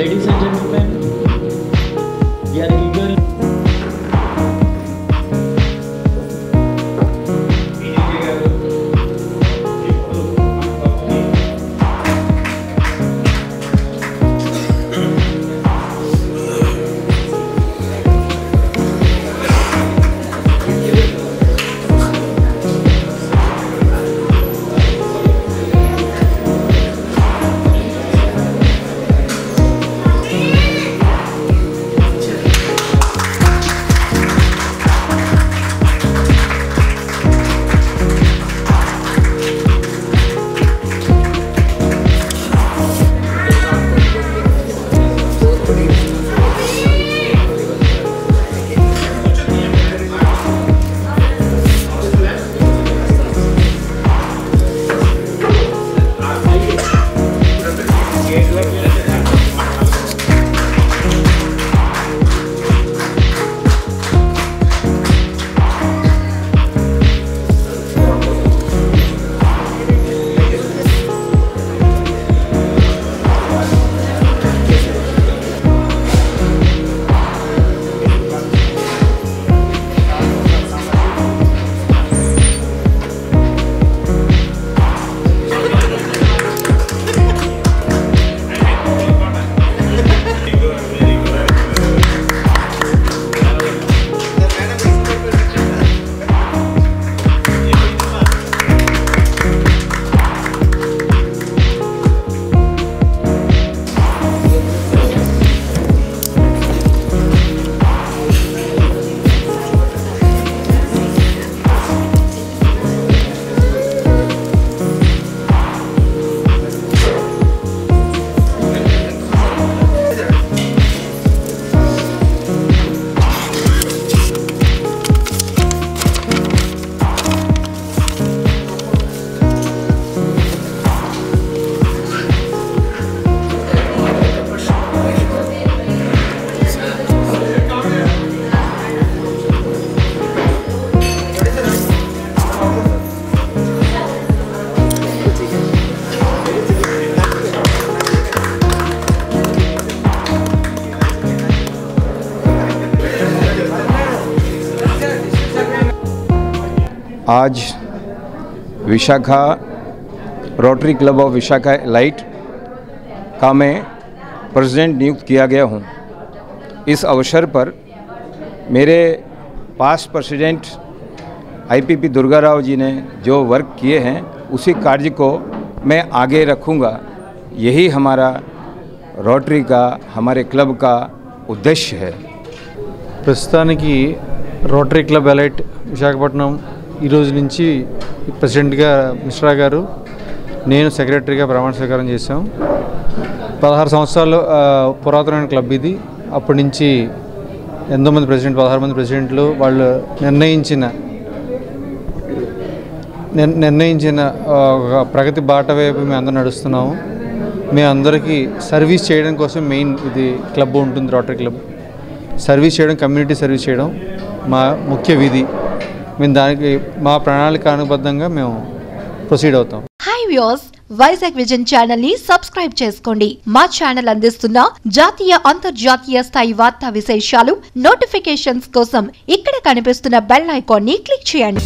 Ladies and gentlemen, we are eager. आज Vishakha rotary club of Vishakha elite का मैं president नियुक्त किया गया हूं। इस अवसर पर मेरे past president IPP Durga Rao ji ने जो वर्क किए हैं उसी कार्य को मैं आगे रखूंगा। यही हमारा रोटरी का, हमारे क्लब का उद्देश्य है। ప్రస్తుతానికి రోటరీ క్లబ్ ఎలైట్ విశాఖపట్నం ఈ రోజు నుంచి ప్రెసిడెంట్గా మిశ్రా గారు, నేను సెక్రటరీగా ప్రమాణ స్వీకారం చేశాం. 16 సంవత్సరాలు పురాతనమైన క్లబ్ ఇది. అప్పటి నుంచి ఎంతోమంది ప్రెసిడెంట్, 16 మంది ప్రెసిడెంట్లు వాళ్ళు నిర్ణయించిన ప్రగతి బాట వైపు మేము అందరూ నడుస్తున్నాము. మేము అందరికీ సర్వీస్ చేయడం కోసం మెయిన్ ఇది క్లబ్ ఉంటుంది. రోటరీ క్లబ్ సర్వీస్ చేయడం, కమ్యూనిటీ సర్వీస్ చేయడం మా ముఖ్య విధి. మేము దానికి మా ప్రణాళిక అనుబద్ధంగా మేము ప్రొసీడ్ అవుతాం. Hi viewers, Vizag vision channel ని సబ్స్క్రైబ్ చేసుకోండి. మా ఛానల్ అందిస్తున్న జాతీయ అంతర్జాతీయ స్థాయి వార్తా విశేషాలు, నోటిఫికేషన్స్ కోసం ఇక్కడ కనిపిస్తున్న బెల్ ఐకాన్ ని క్లిక్ చేయండి.